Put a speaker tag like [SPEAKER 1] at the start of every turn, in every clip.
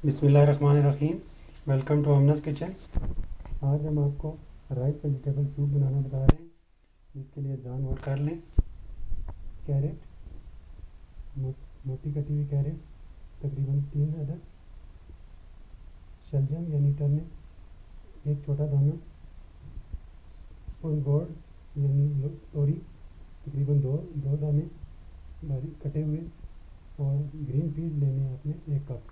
[SPEAKER 1] बिस्मिल्लाहिर्रहमानिर्रहीम। Welcome to Humna's kitchen. आज हम आपको राइस वेजिटेबल सूप बनाना बता रहे हैं। इसके लिए जान नोट कर लें। कैरेट, मोटी कटी हुई कैरेट तकरीबन 3 अदद, शलजम यानी टर्निप 1 छोटा दाना, स्पून गोर्ड यानी तोरी तकरीबन दो दाने बारीक कटे हुए, और ग्रीन पीस लेने हैं आपने 1 कप।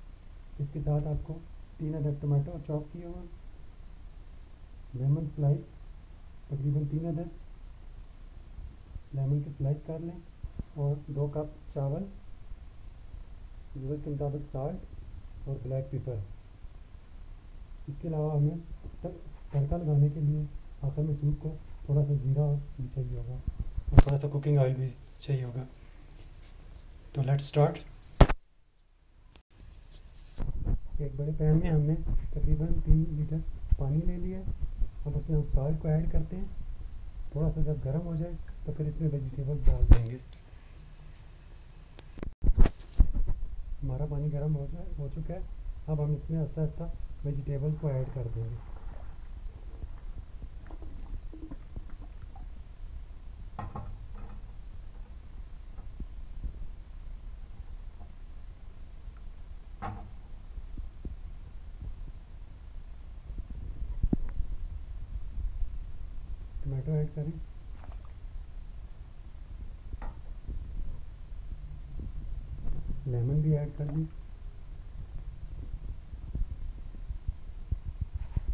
[SPEAKER 1] इसके साथ आपको 3 अदद टमाटो चॉप किए हुए, लेमन स्लाइस तकरीबन 3 अदद लेमन के स्लाइस कर लें, और 2 कप चावल, ज़रूरत के मुताबिक साल्ट और ब्लैक पेपर। इसके अलावा हमें तड़का लगाने के लिए आखिर में सूप को थोड़ा सा ज़ीरा भी चाहिए होगा, और थोड़ा सा कुकिंग ऑयल भी चाहिए होगा। तो लेट्स स्टार्ट। एक बड़े पैन में हमने तकरीबन 3 लीटर पानी ले लिया है। अब उसमें हम सॉल्ट को ऐड करते हैं। थोड़ा सा जब गर्म हो जाए तो फिर इसमें वेजिटेबल डाल देंगे। हमारा पानी गर्म हो चुका है। अब हम इसमें आस्ता आस्ता वेजिटेबल को ऐड कर देंगे। टमाटो ऐड करें, लेमन भी ऐड कर दें।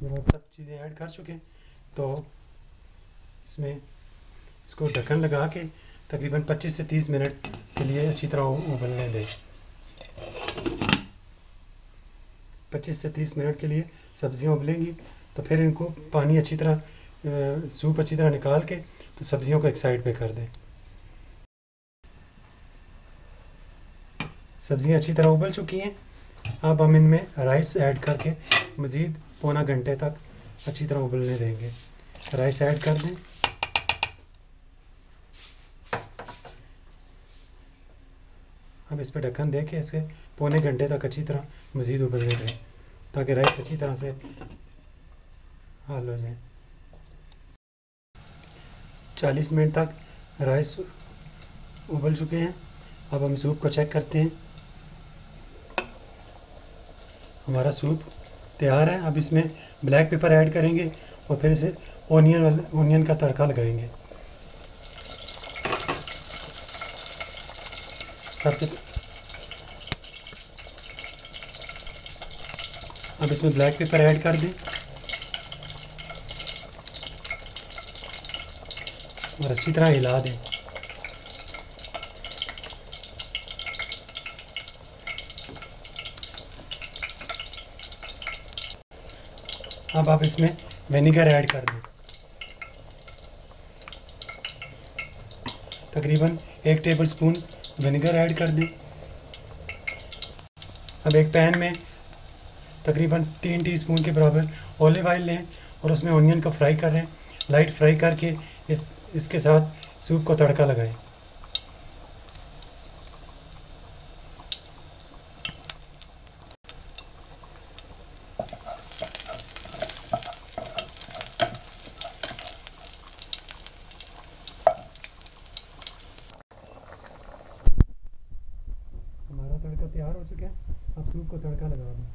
[SPEAKER 1] जब आप सब चीज़ें ऐड कर चुके तो इसमें इसको ढक्कन लगा के तकरीबन 25 से 30 मिनट के लिए अच्छी तरह उबलने दें। 25 से 30 मिनट के लिए सब्जियां उबलेंगी तो फिर इनको पानी अच्छी तरह सूप अच्छी तरह निकाल के तो सब्जियों को एक साइड पे कर दें। सब्जियां अच्छी तरह उबल चुकी हैं। अब हम इनमें राइस ऐड करके मज़ीद पौना घंटे तक अच्छी तरह उबलने देंगे। राइस ऐड कर दें। अब इस पर ढक्कन दे के इसे पौने घंटे तक अच्छी तरह मज़ीद उबलने दें ताकि राइस अच्छी तरह से हल हो जाए। 40 मिनट तक राइस उबल चुके हैं। अब हम सूप को चेक करते हैं। हमारा सूप तैयार है। अब इसमें ब्लैक पेपर ऐड करेंगे और फिर इसे ओनियन का तड़का लगाएंगे। सबसे अब इसमें ब्लैक पेपर ऐड कर दें और अच्छी तरह हिला दें। अब आप इसमें विनेगर ऐड कर दें, तकरीबन 1 टेबलस्पून विनेगर ऐड कर दें। अब एक पैन में तकरीबन 3 टीस्पून के बराबर ऑलिव ऑयल लें और उसमें ऑनियन को फ्राई करें। लाइट फ्राई करके इसके साथ सूप को तड़का लगाएं। हमारा तड़का तैयार हो चुका है। अब सूप को तड़का लगा दें।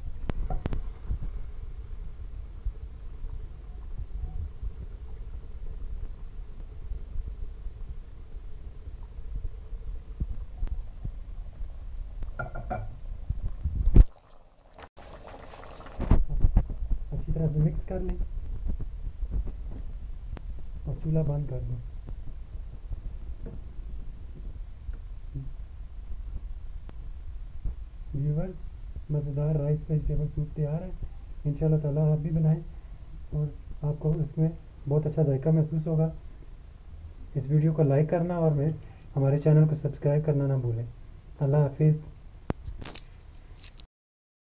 [SPEAKER 1] अच्छी तरह से मिक्स कर लें और चूल्हा बंद कर दें। व्यूवर्स, मज़ेदार राइस वेजिटेबल सूप तैयार है। इंशाल्लाह ताला आप भी बनाएं और आपको इसमें बहुत अच्छा जायका महसूस होगा। इस वीडियो को लाइक करना और हमारे चैनल को सब्सक्राइब करना ना भूलें। अल्लाह हाफिज़।